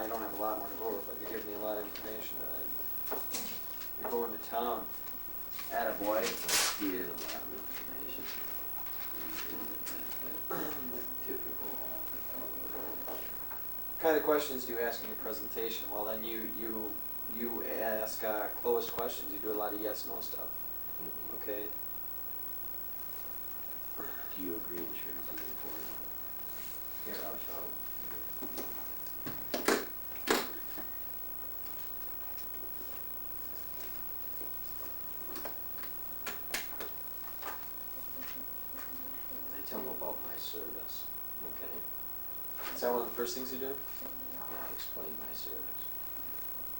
don't have a lot more to go over, but you're giving me a lot of information that you're going to town. Attaboy. He is a lot of information. Typical. What kind of questions do you ask in your presentation? Well, then you ask closed questions. You do a lot of yes/no stuff. Mm-hmm. Okay. Do you agree insurance is important? Here, I'll show. I tell them about my service, okay? Is that one of the first things you do? And I explain my service.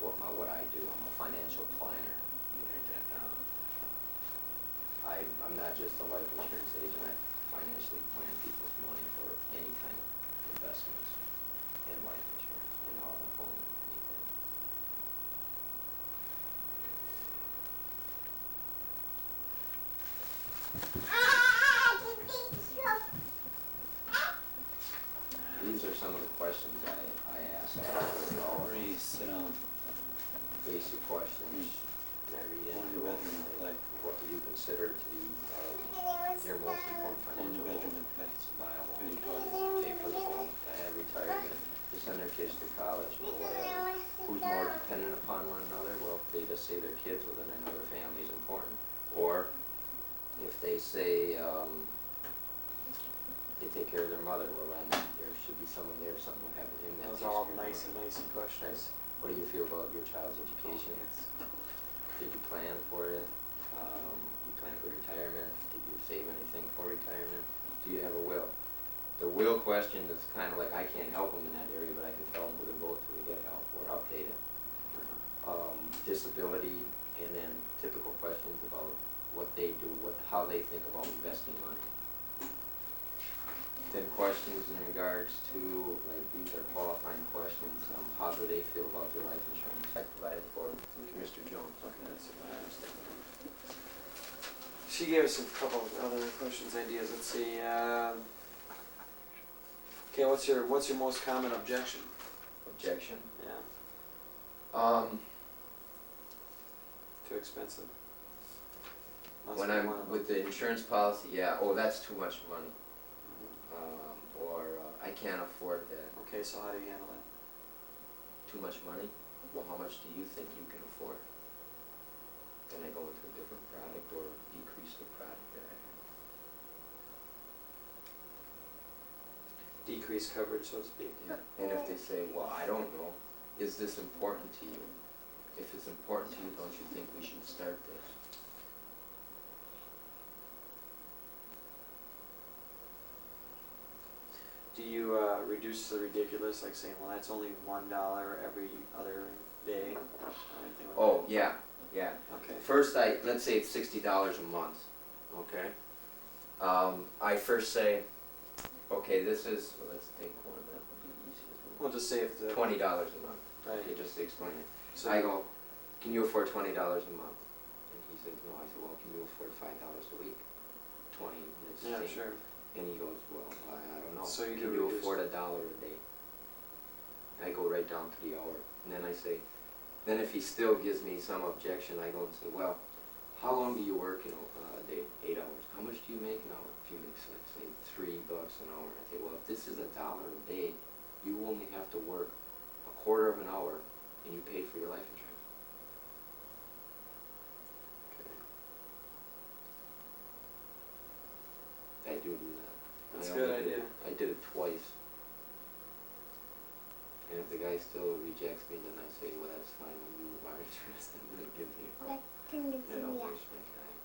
What I do, I'm a financial planner. You write that down. I'm not just a life insurance agent, I financially plan people's money for any kind of investments in life insurance, in auto, home, anything. These are some of the questions I ask. Reese, sit down. Basic questions, and I read into them, like, what do you consider to be your most important Only financial bedroom goal? in place. Buy a What are you home, talking? pay for the home, to have retirement, to send their kids to college, or whatever. Who's more dependent upon one another? Well, if they just say their kids, well, then I know their family is important. Or if they say they take care of their mother, well, then there should be someone there if something will happen to him that Those takes are all care of nice her. and nicey questions. What do you feel about your child's education? Yes. Did you plan for it? You plan for retirement? Did you save anything for retirement? Do you have a will? The will question is kind of like, I can't help them in that area, but I can tell them who to go to get help or update it. Disability, and then typical questions about what they do, how they think about investing money. Then questions in regards to, like, these are qualifying questions, how do they feel about their life insurance? I provided for Mr. Jones. Okay, that's what I understand. She gave us a couple of other questions, ideas. Let's see. Okay, what's your most common objection? Objection? Yeah. Too expensive. Must When be I'm one of them. with the insurance policy, yeah, oh, that's too much money. Or I can't afford that. Okay, so how do you handle it? Too much money? Well, how much do you think you can afford? Then I go into a different product or decrease the product that I have. Decrease coverage, so to speak. Yeah. And if they say, well, I don't know, is this important to you? If it's important to you, don't you think we should start this? Do you reduce the ridiculous, like saying, well, that's only $1 every other day, or anything like Oh, yeah, yeah. that? Okay. First, let's say it's $60 a month, okay? I first say, okay, this is, well, let's take one, that would be easiest. We'll just say if the $20 a month, right. okay, just to explain it. So I go, can you afford $20 a month? And he says, no. I said, well, can you afford $5 a week? 20, and it's the yeah, same. sure. And he goes, well, I don't know. So you can do you reduce- afford $1 a day? I go right down to the hour. And then I say, then if he still gives me some objection, I go and say, well, how long do you work in a day? 8 hours. How much do you make an hour? If you make, let's say, $3 an hour. I say, well, if this is $1 a day, you only have to work a quarter of an hour and you pay for your life insurance. Okay. I do that. That's I a good only did idea. I did it twice. And if the guy still rejects me, then I say, well, that's fine. When you are interested, then give me a call. I don't waste my time.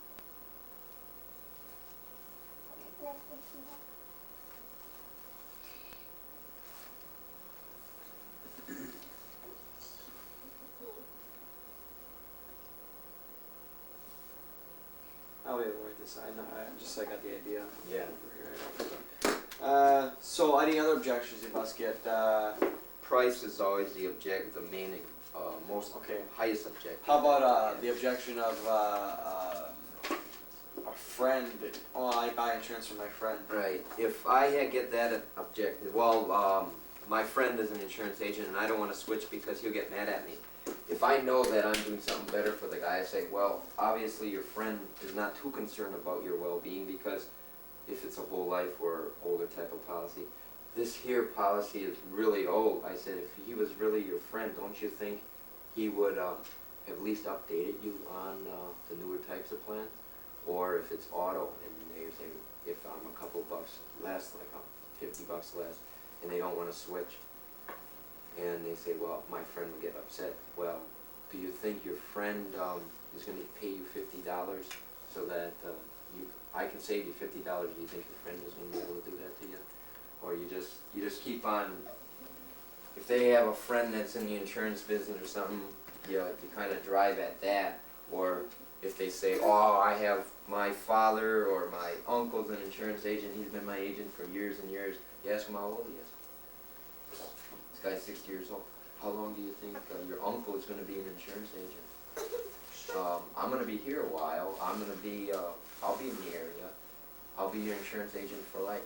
I'll be able to write this. I know. Just so I got the idea. Yeah. So any other objections you must get? Price is always the main, most, Okay. highest objective. How about the objection of a friend? Oh, I buy insurance from my friend. Right. If I get that objective, well, my friend is an insurance agent and I don't wanna switch because he'll get mad at me. If I know that I'm doing something better for the guy, I say, well, obviously your friend is not too concerned about your well-being because if it's a whole life or older type of policy, this here policy is really old. I said, if he was really your friend, don't you think he would have at least updated you on the newer types of plans? Or if it's auto and they're saying, if I'm a couple bucks less, like $50 less, and they don't want to switch, and they say, well, my friend will get upset. Well, do you think your friend is going to pay you $50 so that I can save you $50? Do you think your friend is going to be able to do that to you? Or you just keep on, if they have a friend that's in the insurance business or something, you kind of drive at that. Or if they say, oh, I have my father or my uncle's an insurance agent, he's been my agent for years and years, you ask him how old he is. This guy's 60 years old. How long do you think your uncle is going to be an insurance agent? I'm going to be here a while. I'll be in the area. I'll be your insurance agent for life.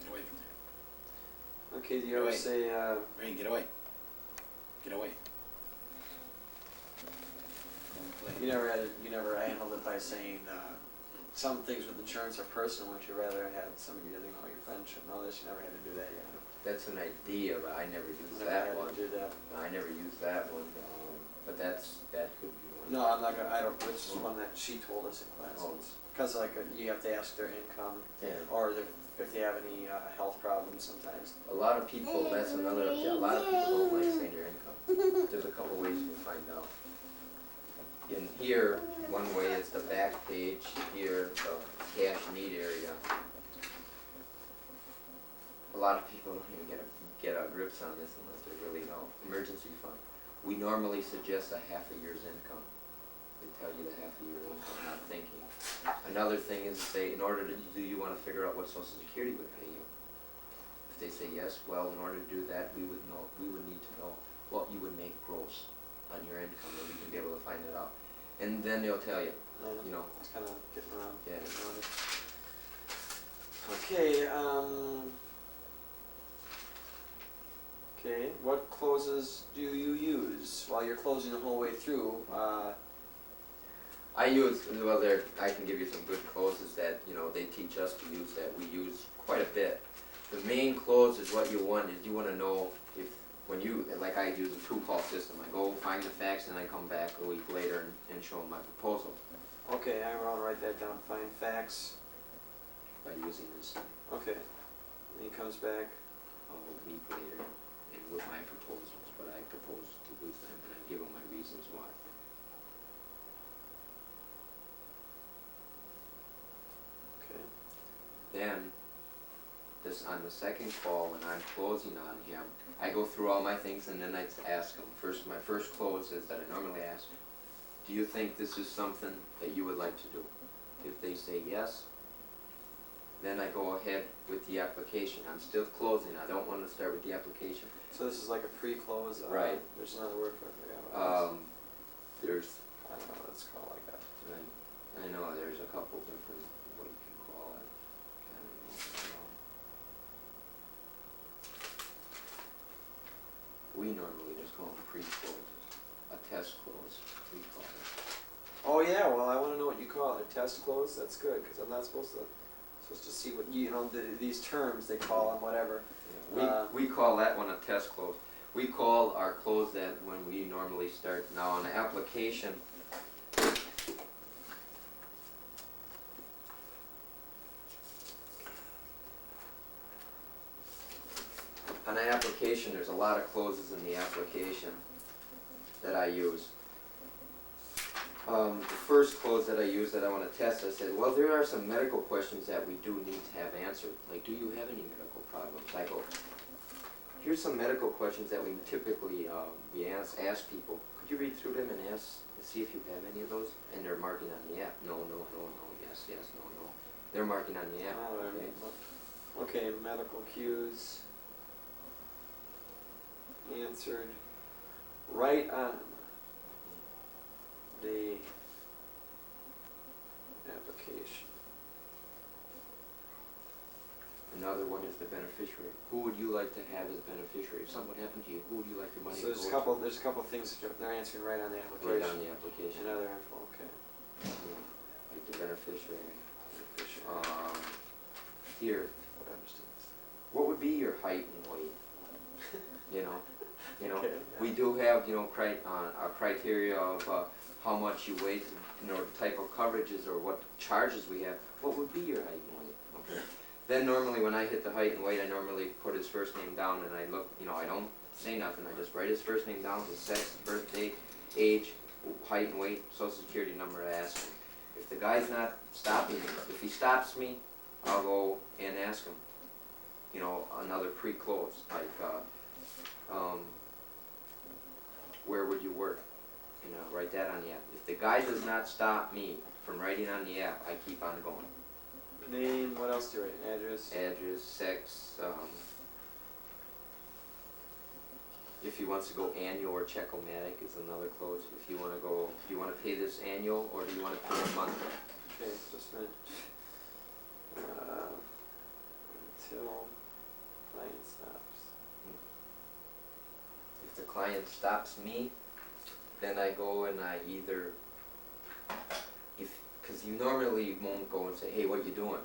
Get away from there. Okay, do you ever Right. say, Rain, get away. Get away. Don't play. you never handled it by saying, some things with insurance are personal, would you rather have somebody you didn't know your friend should know this? You never had to do that yet. That's an idea, but I never used Never that had one. to do that. I never used that one, but that could be one. No, I'm not gonna, I don't, this is one that she told us in class. Oh. Cause like, you have to ask their income, Yeah. or if they have any, health problems sometimes. A lot of people, that's another, a lot of people don't like saying their income. There's a couple ways you can find out. In here, one way is the back page, here, the cash need area. A lot of people don't even get a grips on this unless they really know. Emergency fund. We normally suggest a half a year's income. They tell you the half a year's income, not thinking. Another thing is say, in order to do you want to figure out what Social Security would pay you? If they say yes, well, in order to do that, we would need to know what you would make gross on your income, and we can be able to find that out. And then they'll tell you, you know. It's kinda getting around. Yeah. getting around it. Okay, okay, what closes do you use while you're closing the whole way through? I use, well, I can give you some good closes that, you know, they teach us to use that we use quite a bit. The main close is what you want, is you want to know if, when you, like I use a true call system, I go find the facts and I come back a week later and show them my proposal Okay, I'll write that down, find facts, by using this okay. And he comes back, a week later and with my proposals, what I propose to do them, and I give them my reasons why. okay, Then, this on the second call when I'm closing on him, I go through all my things and then I ask him. First, my first close is that I normally ask, do you think this is something that you would like to do? If they say yes, then I go ahead with the application. I'm still closing. I don't want to start with the application. so this is like a pre-close, Right. There's another word for it, I forgot what it is. There's, I don't know what it's called like that. I know there's a couple different what you can call it. I don't know. We normally just call them pre-closes. A test close, we call it. Oh yeah, well I wanna know what you call it, a test close, that's good, cause I'm not supposed to see what, you know, these terms, they call them whatever. Yeah, we call that one a test close. We call our close that when we normally start. Now on the application, there's a lot of closes in the application that I use. The first close that I use that I want to test, I said, well, there are some medical questions that we do need to have answered. Like, do you have any medical problems? I go, here's some medical questions that we typically we ask people. Could you read through them and see if you have any of those? And they're marking on the app. No, no, no, no, yes, yes, no, no. They're marking on the app. Okay, medical cues answered right on the the beneficiary. Who would you like to have as beneficiary? If something would happen to you, who would you like your money So to there's a go couple, there's a couple things that they're answering right on the to? application. Right on the application. And other info, okay. Yeah, like the beneficiary. Beneficiary. Here, I understand. what would be your height and weight? You know, Okay, yeah. we do have, you know, a criteria of how much you weigh, you know, the type of coverages or what charges we have. What would be your height and weight? Okay. Then normally when I hit the height and weight, I normally put his first name down and I look, you know, I don't say nothing. I just write his first name down, his sex, birthday, age, height and weight, social security number. I ask him. If the guy's not stopping me, if he stops me, I'll go and ask him, you know, another pre-close, like, where would you work? You know, write that on the app. If the guy does not stop me from writing on the app, I keep on going. Name, what else do you write? Address? Address, sex, if he wants to go annual or check-o-matic is another close. If you wanna go, do you wanna pay this annual or do you wanna pay it monthly? Okay, just a minute. Until client stops. If the client stops me, then I go and I either, cause you normally won't go and say, hey, what you doing?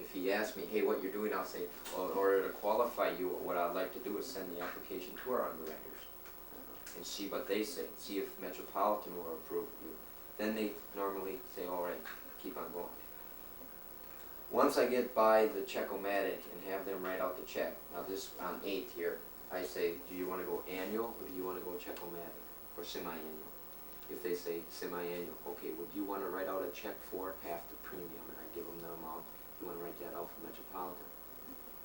If he asks me, hey, what you're doing, I'll say, well, in order to qualify you, what I'd like to do is send the application to our underwriters and see what they say, see if Metropolitan will approve of you. Then they normally say, all right, keep on going. Once I get by the check-o-matic and have them write out the check, now this on 8th here, I say, do you want to go annual or do you want to go check-o-matic or semi-annual? If they say semi-annual, okay, would you want to write out a check for half the premium, and I give them the amount. You want to write that out for Metropolitan.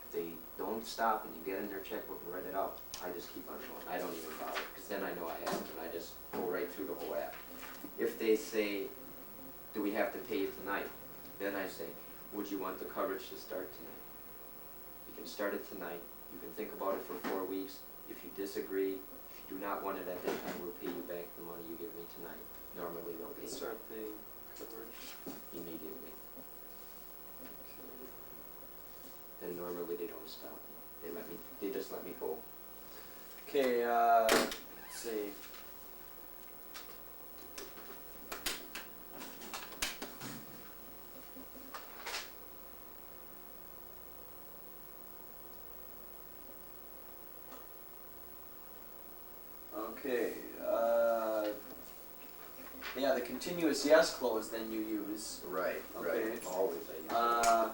If they don't stop and you get in their checkbook and write it out, I just keep on going. I don't even bother, because then I know I have it, and I just go right through the whole app. If they say, do we have to pay you tonight? Then I say, would you want the coverage to start tonight? You can start it tonight. You can think about it for 4 weeks. If you disagree, if you do not want it at that time, we'll pay you back the money you give me tonight. Normally they'll pay you Start the coverage. immediately. Okay. Then normally they don't stop. They just let me go. Okay, let's see. Okay, yeah, the continuous yes clause then you use. Right, Okay. Always I use that.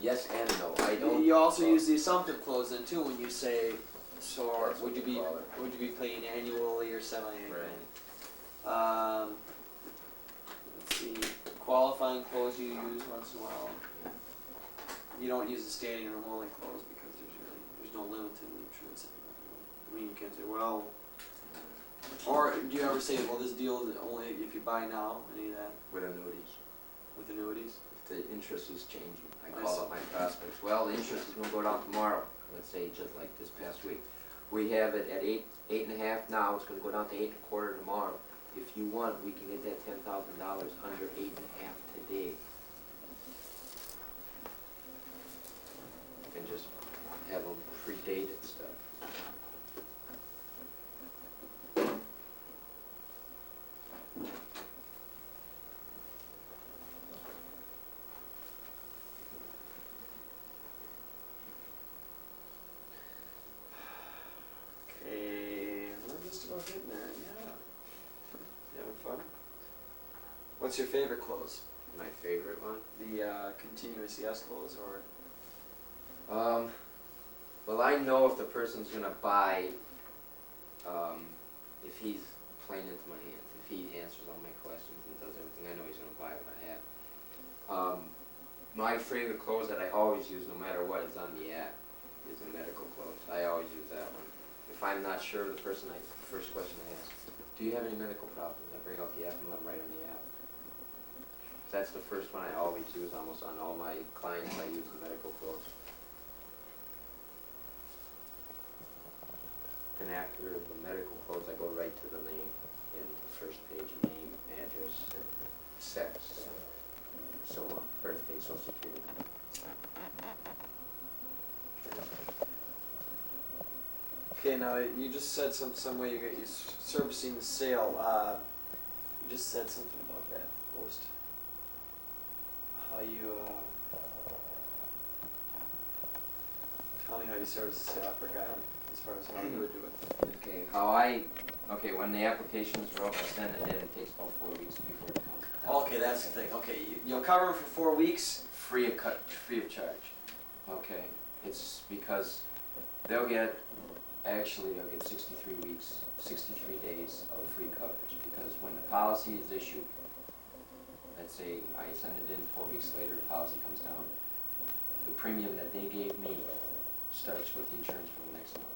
Yes and no. I don't. You also use the assumptive clause then too when you say, so That's what would you we be call it. paying annually or semi-annually? Right. Let's see, qualifying clause you use once in a while. You don't use the standing room only clause because there's no limit to the insurance. I mean, you can say, well, or do you ever say, well, this deal is only if you buy now, any of that With annuities. with annuities? If the interest is changing, I I call see. up my prospects. Well, the interest is gonna go down tomorrow. Let's say just like this past week. We have it at 8.5 now. It's gonna go down to 8.25 tomorrow. If you want, we can get that $10,000 under 8.5 today. And just have them predated stuff. Okay, we're just about getting there, yeah. You having fun? What's your favorite clause? My favorite one. The continuous yes clause or? Well, I know if the person's gonna buy, if he's playing into my hands, if he answers all my questions and does everything, I know he's gonna buy what I have. My favorite close that I always use, no matter what, is on the app, is a medical close. I always use that one. If I'm not sure of the person, the first question I ask, do you have any medical problems? I bring out the app and let them write on the app. That's the first one I always use, almost on all my clients. I use the medical close. And after the medical close, I go right to the name, and the first page, name, address, and sex, and so on, birthday, social security. Okay, now you just said some way you servicing the sale. You just said something about that post. How you tell me how you service the sale. I forgot as far as how you would do it. Okay, when the applications are up, I send it in, it takes about 4 weeks before it comes. Okay, that's the thing. Okay, you'll cover them for 4 weeks. Free of charge. Okay, it's because they'll get 63 weeks, 63 days of free coverage, because when the policy is issued, let's say I send it in 4 weeks later, the policy comes down, the premium that they gave me starts with the insurance for the next month.